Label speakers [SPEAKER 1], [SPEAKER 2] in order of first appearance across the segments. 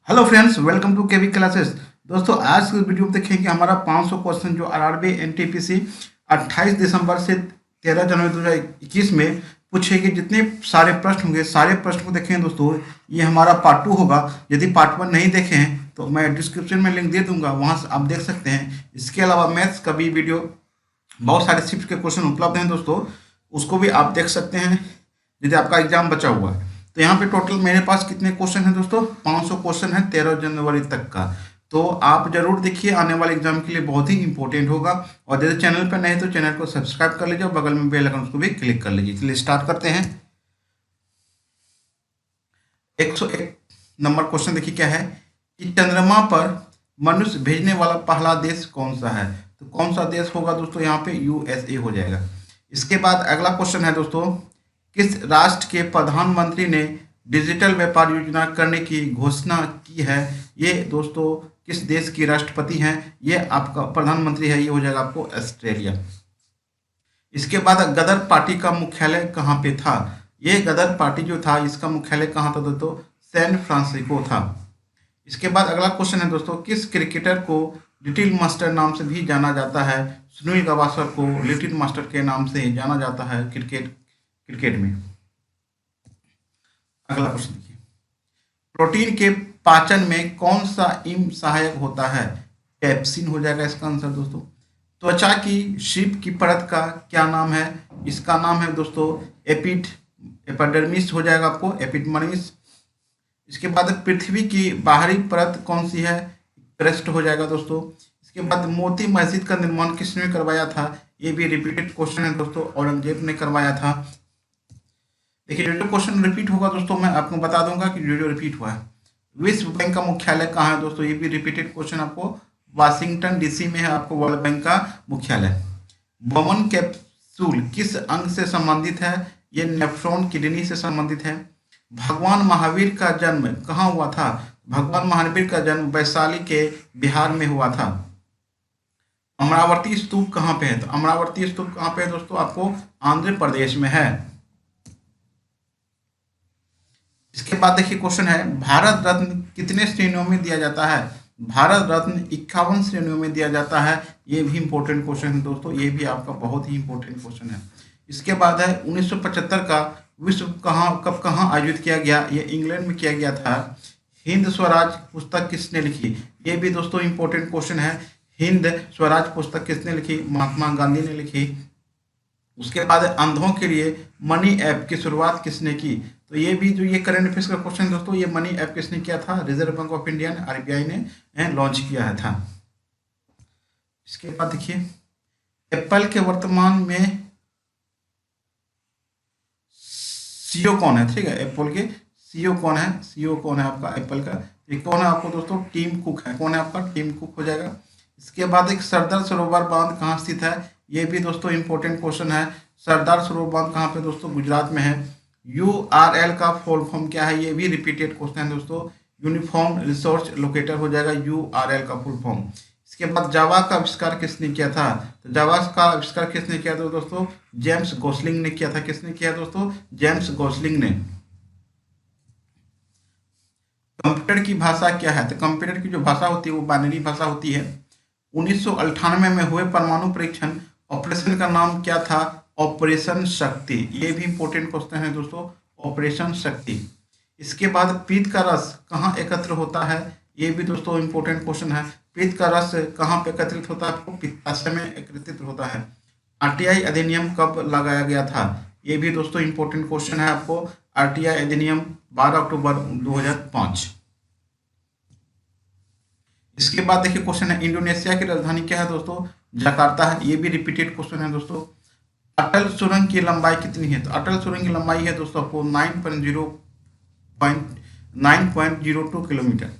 [SPEAKER 1] Hello friends, welcome to KV classes. दोस्तों, आज के वीडियो में देखेंगे हमारा 500 क्वेश्चन जो आरआरबी एनटीपीसी 28 दिसंबर से 13 जनवरी 2021 में पूछेगी। जितने सारे प्रश्न होंगे सारे प्रश्न को देखेंगे। दोस्तों, ये हमारा पार्ट 2 होगा। यदि पार्ट 1 नहीं देखे हैं तो मैं डिस्क्रिप्शन में लिंक दे दूंगा, वहां से आप देख सकते हैं। इसके अलावा मैथ्स का भी वीडियो, बहुत सारे शिफ्ट के क्वेश्चन उपलब्ध हैं दोस्तों, उसको भी आप देख सकते हैं यदि आपका एग्जाम बचा हुआ है। तो यहाँ पे टोटल मेरे पास कितने क्वेश्चन हैं दोस्तों? 500 क्वेश्चन है 13 जनवरी तक का। तो आप जरूर देखिए, आने वाले एग्जाम के लिए बहुत ही इंपॉर्टेंट होगा। और यदि चैनल पर नहीं तो चैनल को सब्सक्राइब कर लीजिए और बगल में बेल आइकन उसको भी क्लिक कर लीजिए। चलिए स्टार्ट करते हैं। 101 नंबर क्वेश्चन देखिए क्या है कि चंद्रमा पर मनुष्य भेजने वाला पहला देश कौन सा है? तो कौन सा देश होगा दोस्तों? यहाँ पे यूएसए हो जाएगा। इसके बाद अगला क्वेश्चन है दोस्तों, किस राष्ट्र के प्रधानमंत्री ने डिजिटल व्यापार योजना करने की घोषणा की है? ये दोस्तों किस देश की राष्ट्रपति हैं? ये आपका प्रधानमंत्री है, ये हो जाएगा आपको ऑस्ट्रेलिया। इसके बाद गदर पार्टी का मुख्यालय कहाँ पे था? ये गदर पार्टी जो था इसका मुख्यालय कहाँ था दोस्तों? सैन फ्रांसिस्को था। इसके बाद अगला क्वेश्चन है दोस्तों, किस क्रिकेटर को लिटिल मास्टर नाम से भी जाना जाता है? सुनील गावस्कर को लिटिल मास्टर के नाम से जाना जाता है क्रिकेट में। अगला क्वेश्चन देखिए, प्रोटीन के पाचन में कौन सा इम सहायक होता है? कैप्सिन हो जाएगा इसका आंसर दोस्तों। त्वचा की शीप की परत का क्या नाम है? इसका नाम है दोस्तों एपिडर्मिस हो जाएगा आपको, एपिडर्मिस। इसके बाद पृथ्वी की बाहरी परत कौन सी है? क्रस्ट हो जाएगा दोस्तों। इसके बाद मोती मस्जिद का निर्माण किसने करवाया था? ये भी रिपीटेड क्वेश्चन है दोस्तों, औरंगजेब ने करवाया था। देखिए, जो क्वेश्चन रिपीट होगा दोस्तों मैं आपको बता दूंगा कि जो रिपीट हुआ है। विश्व बैंक का मुख्यालय कहाँ है दोस्तों? ये भी रिपीटेड क्वेश्चन आपको, वाशिंगटन डीसी में है आपको वर्ल्ड बैंक का मुख्यालय। बमन कैप्सूल किस अंग से संबंधित है? ये नेफ्रॉन किडनी से संबंधित है। भगवान महावीर का जन्म कहाँ हुआ था? भगवान महावीर का जन्म वैशाली के बिहार में हुआ था। अमरावती स्तूप कहाँ पे है? तो अमरावती स्तूप कहाँ पे है दोस्तों? आपको आंध्र प्रदेश में है। इसके बाद देखिए क्वेश्चन है, भारत रत्न कितने श्रेणियों में दिया जाता है? भारत रत्न 51 श्रेणियों में दिया जाता है। ये भी इंपॉर्टेंट क्वेश्चन है दोस्तों, ये भी आपका बहुत ही इंपॉर्टेंट क्वेश्चन है। इसके बाद है 1975 का विश्व कप कहाँ आयोजित किया गया? ये इंग्लैंड में किया गया था। हिंद स्वराज पुस्तक किसने लिखी? ये भी दोस्तों इंपॉर्टेंट क्वेश्चन है। हिंद स्वराज पुस्तक किसने लिखी? महात्मा गांधी ने लिखी। उसके बाद अंधों के लिए मनी ऐप की शुरुआत किसने की? तो ये भी जो ये करंट अफेयर्स का क्वेश्चन है दोस्तों, ये मनी ऐप किसने किया था? रिजर्व बैंक ऑफ इंडिया ने, आरबीआई ने लॉन्च किया था। इसके बाद देखिए, एप्पल के वर्तमान में सीईओ कौन है? ठीक है, एप्पल के सीईओ कौन है? सीईओ कौन है आपका एप्पल का? ये कौन है आपको दोस्तों? टिम कुक है। कौन है आपका? टिम कुक हो जाएगा। इसके बाद एक सरदार सरोवर बांध कहाँ स्थित है? ये भी दोस्तों इंपॉर्टेंट क्वेश्चन है। सरदार सरोवर बांध कहाँ पे दोस्तों? गुजरात में है। यूआरएल का फुल फॉर्म क्या है? ये भी रिपीटेड क्वेश्चन है दोस्तों, यूनिफॉर्म रिसोर्स लोकेटर हो जाएगा यूआरएल का फुल फॉर्म। इसके बाद जावा का आविष्कार किसने किया था? तो जावा का आविष्कार किसने किया था दोस्तों? जेम्स गोसलिंग ने किया था। किसने किया दोस्तों? जेम्स गोसलिंग ने। कंप्यूटर की भाषा क्या है? तो कंप्यूटर की जो भाषा होती है वो बाइनरी भाषा होती है। 1998 में हुए परमाणु परीक्षण ऑपरेशन का नाम क्या था? ऑपरेशन शक्ति। ये भी इंपॉर्टेंट क्वेश्चन है दोस्तों, ऑपरेशन शक्ति। इसके बाद पीत का रस कहाँ एकत्र होता है? ये भी दोस्तों इंपॉर्टेंट क्वेश्चन है। पीत का रस कहाँ पे एकत्रित होता है? आपको पित्ताशय में एकत्रित होता है। आरटीआई अधिनियम कब लगाया गया था? ये भी दोस्तों इंपॉर्टेंट क्वेश्चन है आपको। आरटीआई अधिनियम 12 अक्टूबर 2005। इसके बाद देखिए क्वेश्चन है, इंडोनेशिया की राजधानी क्या है दोस्तों? जकार्ता है। ये भी रिपीटेड क्वेश्चन है दोस्तों। अटल सुरंग की लंबाई कितनी है? तो अटल सुरंग की लंबाई है दोस्तों आपको 9.02 किलोमीटर।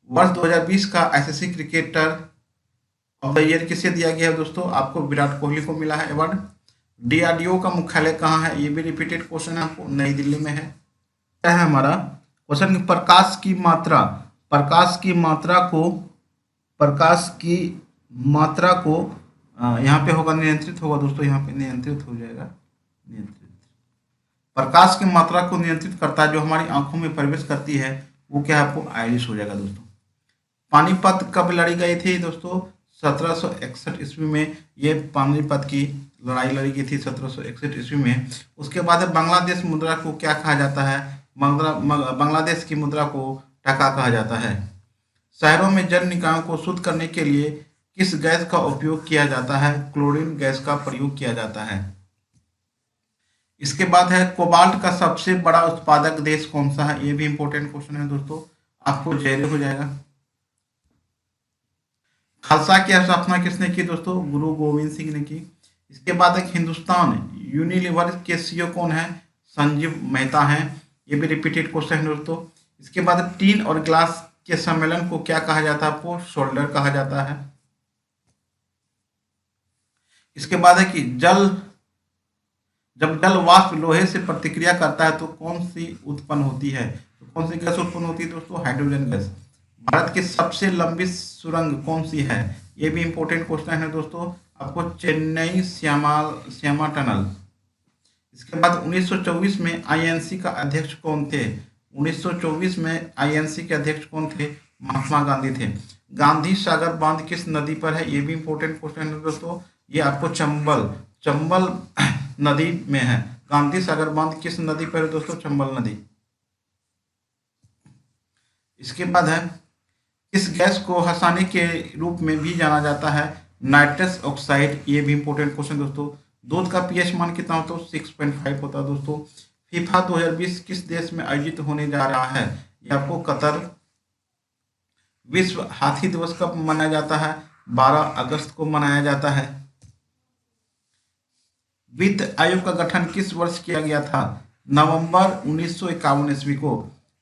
[SPEAKER 1] वर्ष 2020 का ICC cricketer of the year किसे दिया गया है दोस्तों? आपको विराट कोहली को मिला है अवार्ड। डीआरडीओ का मुख्यालय कहाँ है? ये भी रिपीटेड क्वेश्चन है आपको, नई दिल्ली में है। क्या है हमारा क्वेश्चन? प्रकाश की मात्रा, प्रकाश की मात्रा को यहाँ पे होगा नियंत्रित होगा दोस्तों, यहाँ पे नियंत्रित हो जाएगा। नियंत्रित प्रकाश की मात्रा को नियंत्रित करता है, जो हमारी आंखों में प्रवेश करती है वो क्या है आपको आयरिश हो जाएगा दोस्तों। पानीपत कब लड़ी गई थी दोस्तों? 1761 ईस्वी में ये पानीपत की लड़ाई लड़ी गई थी 1761 ईस्वी में। उसके बाद बांग्लादेश मुद्रा को क्या कहा जाता है? बांग्लादेश की मुद्रा को टका कहा जाता है। शहरों में जल निकायों को शुद्ध करने के लिए किस गैस का उपयोग किया जाता है? क्लोरीन गैस का प्रयोग किया जाता है। इसके बाद है कोबाल्ट का सबसे बड़ा उत्पादक देश कौन सा है? ये भी इंपॉर्टेंट क्वेश्चन है दोस्तों, आपको जेरे हो जाएगा। खालसा की स्थापना किसने की दोस्तों? गुरु गोविंद सिंह ने की। इसके बाद एक हिंदुस्तान यूनिलीवर के सीईओ कौन है? संजीव मेहता हैं। ये भी रिपीटेड क्वेश्चन है दोस्तों। इसके बाद टीन और ग्लास के सम्मेलन को क्या कहा जाता है? आपको सोल्डर कहा जाता है। इसके बाद है कि जब जल वाष्प लोहे से प्रतिक्रिया करता है तो कौन सी उत्पन्न होती है? तो कौन सी गैस उत्पन्न होती है दोस्तों? Hydrogen gas. भारत की सबसे लंबी सुरंग कौन सी है? ये भी इंपॉर्टेंट क्वेश्चन है दोस्तों, आपको चेन्नई श्यामा टनल। इसके बाद 1924 में आईएनसी का अध्यक्ष कौन थे? 1924 में आईएनसी के अध्यक्ष कौन थे? महात्मा गांधी थे। गांधी सागर बांध किस नदी पर है? ये भी इंपॉर्टेंट क्वेश्चन है दोस्तों, ये आपको चंबल नदी में है। गांधी सागर बांध किस नदी पर है दोस्तों? चंबल नदी। इसके बाद है किस गैस को हंसाने के रूप में भी जाना जाता है? Nitrous oxide. ये भी इंपॉर्टेंट क्वेश्चन दोस्तों। दूध का पीएच मान कितना होता है? 6.5 होता है दोस्तों। फीफा 2020 किस देश में आयोजित होने जा रहा है? ये आपको कतर। विश्व हाथी दिवस कब मनाया जाता है? 12 अगस्त को मनाया जाता है। वित्त आयोग का गठन किस वर्ष किया गया था? नवंबर 1951 ईस्वी को।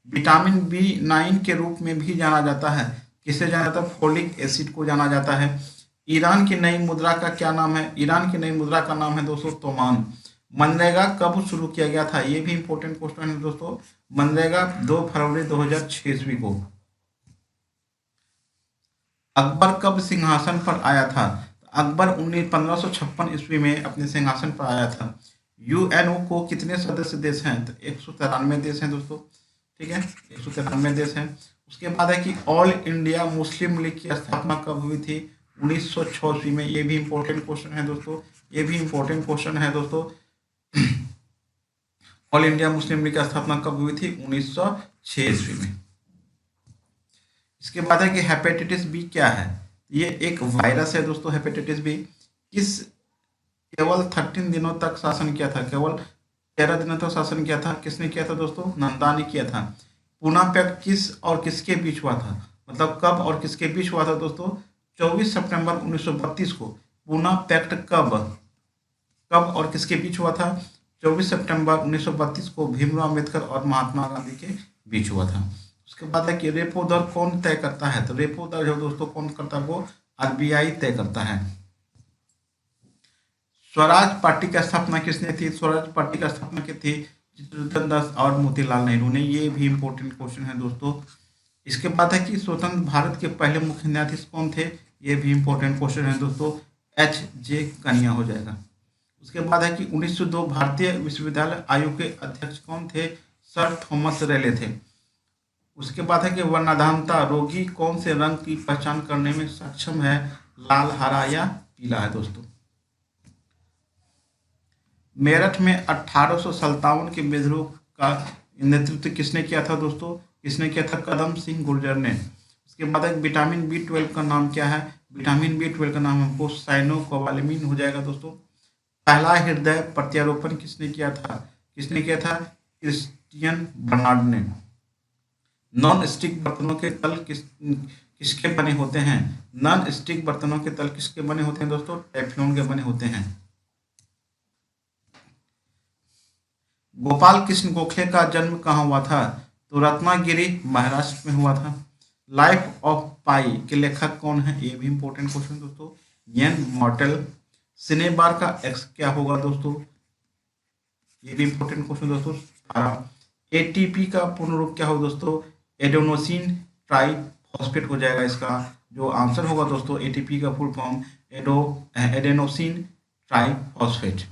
[SPEAKER 1] विटामिन B9 के रूप में भी जाना जाता है। किसे जाना जाता है? फोलिक एसिड को जाना जाता है। ईरान की नई मुद्रा का क्या नाम है? ईरान की नई मुद्रा का नाम है दोस्तों तोमान। मनरेगा कब शुरू किया गया था? ये भी इंपॉर्टेंट क्वेश्चन है दोस्तों। मनरेगा 2 फरवरी 2006 ईस्वी को। अकबर कब सिंहासन पर आया था? अकबर 1556 ईस्वी में अपने सिंहासन पर आया था। यूएनओ को कितने सदस्य देश हैं? तो 193 देश हैं दोस्तों, ठीक है, 193 देश हैं। उसके बाद है कि ऑल इंडिया मुस्लिम लीग की स्थापना कब हुई थी? 1906 ईस्वी में। ये भी इंपॉर्टेंट क्वेश्चन है दोस्तों, ये भी इंपॉर्टेंट क्वेश्चन है दोस्तों। ऑल इंडिया मुस्लिम लीग की स्थापना कब हुई थी? 1906 ईस्वी में। इसके बाद है कि हेपेटाइटिस बी क्या है? ये एक वायरस है दोस्तों, हेपेटाइटिस बी। केवल 13 दिनों तक शासन किया था, केवल 13 दिनों तक शासन किया था। किसने किया था दोस्तों? नंदा ने किया था। पूना पैक्ट किस और किसके बीच हुआ था? मतलब कब और किसके बीच हुआ था दोस्तों? 24 सितंबर 1932 को। पूना पैक्ट कब और किसके बीच हुआ था? 24 सितंबर 1932 को भीमराव अम्बेडकर और महात्मा गांधी के बीच हुआ था। उसके बाद है कि रेपो दर कौन तय करता है? तो रेपो दर जो दोस्तों कौन करता है? वो आरबीआई तय करता है। स्वराज पार्टी की स्थापना किसने थी? स्वराज पार्टी की स्थापना की थी चित्तरंजन दास और मोतीलाल नेहरू ने। ये भी इंपॉर्टेंट क्वेश्चन है दोस्तों। इसके बाद है कि स्वतंत्र भारत के पहले मुख्य न्यायाधीश कौन थे? ये भी इंपॉर्टेंट क्वेश्चन है दोस्तों, H.J. कनिया हो जाएगा। उसके बाद है कि 1902 भारतीय विश्वविद्यालय आयोग के अध्यक्ष कौन थे? सर थॉमस रेले थे। उसके बाद है कि वर्णाधानता रोगी कौन से रंग की पहचान करने में सक्षम है? लाल, हरा या पीला है दोस्तों। मेरठ में 1857 के विद्रोह का नेतृत्व किसने किया था दोस्तों? किसने किया था? कदम सिंह गुर्जर ने। उसके बाद एक विटामिन B12 का नाम क्या है? विटामिन B12 का नाम हमको साइनोकोबालामिन हो जाएगा दोस्तों। पहला हृदय प्रत्यारोपण किसने किया था? किसने किया था? क्रिस्टियन बर्नार्ड ने। नॉन स्टिक बर्तनों के तल किसके बने होते हैं? नॉन स्टिक बर्तनों के तल किसके बने होते हैं दोस्तों? टेफ्लॉन के बने होते हैं। गोपाल कृष्ण गोखले का जन्म कहाँ हुआ था? तो रत्नागिरी महाराष्ट्र में हुआ था। लाइफ ऑफ पाई के लेखक कौन है? ये भी इंपॉर्टेंट क्वेश्चन दोस्तों, एन मॉर्टल। सिनेबार का एक्स क्या होगा दोस्तों? ये भी इंपॉर्टेंट क्वेश्चन दोस्तों, 12। एटीपी का पूर्ण रूप क्या होगा दोस्तों? एडेनोसिन ट्राइफॉस्फेट हो जाएगा। इसका जो आंसर होगा दोस्तों, एटीपी का full form adenosine triphosphate.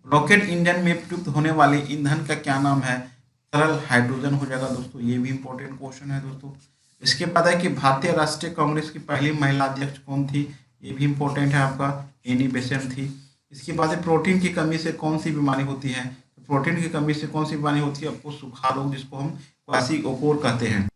[SPEAKER 1] Rocket engine में प्रयुक्त होने वाले ईंधन का क्या नाम है? तरल हाइड्रोजन हो जाएगा दोस्तों, ये भी इंपॉर्टेंट क्वेश्चन है दोस्तों। इसके बाद है कि भारतीय राष्ट्रीय कांग्रेस की पहली महिला अध्यक्ष कौन थी, ये भी इंपॉर्टेंट है आपका, एनी बेसेंट थी। इसके बाद है प्रोटीन की कमी से कौन सी बीमारी होती है, तो प्रोटीन की कमी से कौन सी बीमारी होती है आपको, सुखा रोग, जिसको हम क्वासी-ओकोर कहते हैं।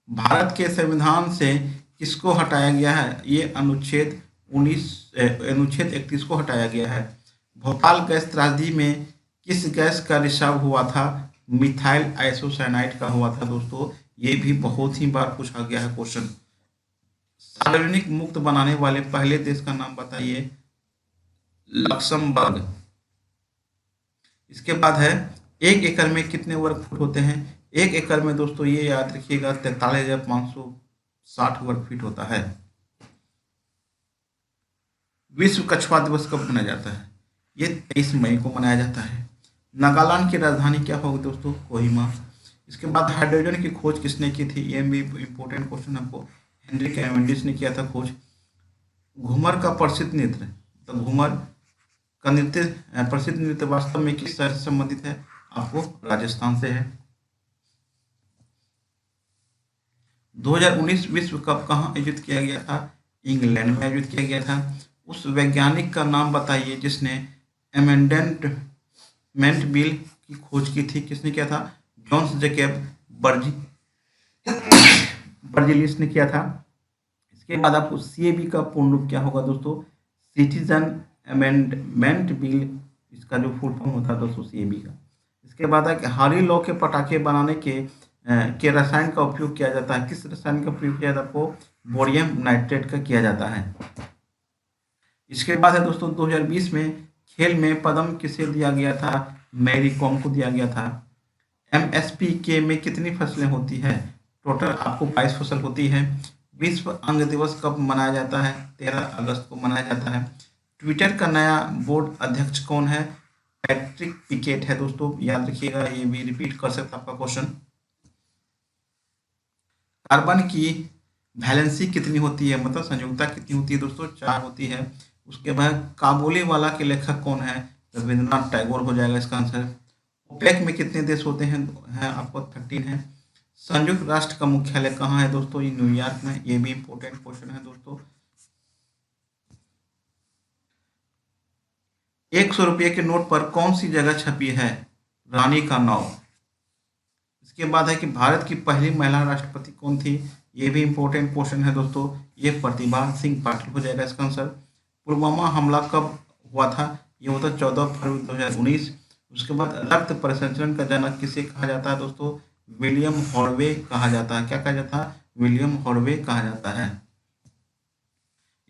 [SPEAKER 1] भारत के संविधान से किसको हटाया गया है, ये अनुच्छेद 31 को हटाया गया है। भोपाल गैस त्रासदी में किस गैस का रिसाव हुआ था, मिथाइल आइसोसाइनाइड का हुआ था दोस्तों, ये भी बहुत ही बार पूछा गया है क्वेश्चन। सार्वजनिक मुक्त बनाने वाले पहले देश का नाम बताइए, लक्समबर्ग। इसके बाद है 1 एकड़ में कितने वर्ग फुट होते हैं, 1 एकड़ में दोस्तों ये याद रखिएगा 43,560 वर्ग फीट होता है। विश्व कछुआ दिवस कब मनाया जाता है, ये 23 मई को मनाया जाता है। नागालैंड की राजधानी क्या होगी दोस्तों, कोहिमा। इसके बाद हाइड्रोजन की खोज किसने की थी, ये भी इंपॉर्टेंट क्वेश्चन आपको, हेनरी कैवेंडिश ने किया था खोज। घूमर का प्रसिद्ध नृत्य, तो घूमर का नृत्य प्रसिद्ध नृत्य वास्तव में किस शहर से संबंधित है, आपको राजस्थान से है। 2019 विश्व कप कहाँ आयोजित किया गया था, इंग्लैंड में आयोजित किया गया था। उस वैज्ञानिक का नाम बताइए जिसने अमेंडमेंट बिल की खोज की थी, किसने किया था, जॉन्स जैकब बर्जीलिस ने किया था। इसके बाद आपको सीएबी का पूर्ण रूप क्या होगा दोस्तों, सिटीजन अमेंडमेंट बिल, इसका जो फुल फॉर्म होता है दोस्तों सीएबी का। इसके बाद है कि हारी लौ के पटाखे बनाने के रसायन का उपयोग किया जाता है, किस रसायन का प्रयोग किया जाता है, आपको बोरियम नाइट्रेट का किया जाता है। इसके बाद है दोस्तों 2020 में खेल में पद्म किसे दिया गया था, मैरी कॉम को दिया गया था। एमएसपी के में कितनी फसलें होती है, टोटल आपको 22 फसल होती है। विश्व अंग दिवस कब मनाया जाता है, 13 अगस्त को मनाया जाता है। ट्विटर का नया बोर्ड अध्यक्ष कौन है, पैट्रिक पिकेट है दोस्तों, याद रखिएगा, ये भी रिपीट कर सकता आपका क्वेश्चन। कार्बन की वैलेंसी कितनी होती है, मतलब संयोजकता कितनी होती है दोस्तों, 4 होती है। उसके बाद काबुली वाला के लेखक कौन है, रविंद्रनाथ टैगोर हो जाएगा इसका आंसर। ओपेक में कितने देश होते हैं, आपको 13 है। संयुक्त राष्ट्र का मुख्यालय कहाँ है दोस्तों, ये न्यूयॉर्क में, ये भी इंपॉर्टेंट क्वेश्चन है दोस्तों। 100 रुपये के नोट पर कौन सी जगह छपी है, रानी का नाव। इसके बाद है कि भारत की पहली महिला राष्ट्रपति कौन थी, ये भी इंपॉर्टेंट क्वेश्चन है दोस्तों, ये प्रतिभा सिंह पाटिल हो जाएगा इसका आंसर। पुलवामा हमला कब हुआ था, ये हुआ था 14 फरवरी 2019। उसके बाद रक्त परिसंचरण का जनक किसे कहा जाता है दोस्तों, विलियम हॉर्वे कहा जाता है, क्या कहा जाता है, विलियम हॉर्वे कहा जाता है।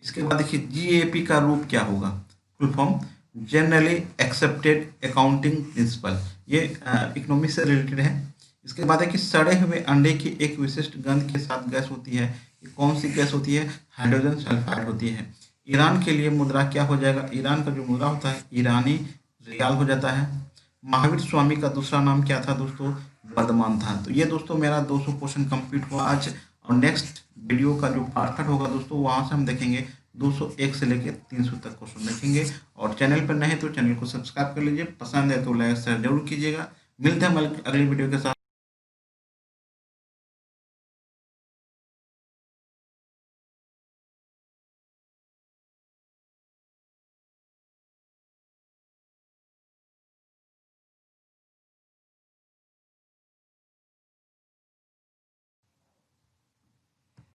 [SPEAKER 1] इसके बाद देखिए जीएपी का रूप क्या होगा, full form generally accepted accounting principle, ये इकोनॉमिक्स से रिलेटेड है। इसके बाद है कि सड़े हुए अंडे की एक विशिष्ट गंध के साथ गैस होती है, ये कौन सी गैस होती है, हाइड्रोजन सल्फाइड होती है। ईरान के लिए मुद्रा क्या हो जाएगा, ईरान का जो मुद्रा होता है ईरानी रियाल हो जाता है। महावीर स्वामी का दूसरा नाम क्या था दोस्तों, वर्धमान था। तो ये दोस्तों मेरा 200 क्वेश्चन कंप्लीट हुआ आज, और नेक्स्ट वीडियो का जो पार्ट 3 होगा दोस्तों, वहाँ से हम देखेंगे 201 से लेकर 300 तक क्वेश्चन देखेंगे। और चैनल पर नहीं तो चैनल को सब्सक्राइब कर लीजिए, पसंद है तो लाइक शेयर जरूर कीजिएगा। मिलते हैं अगली वीडियो के साथ।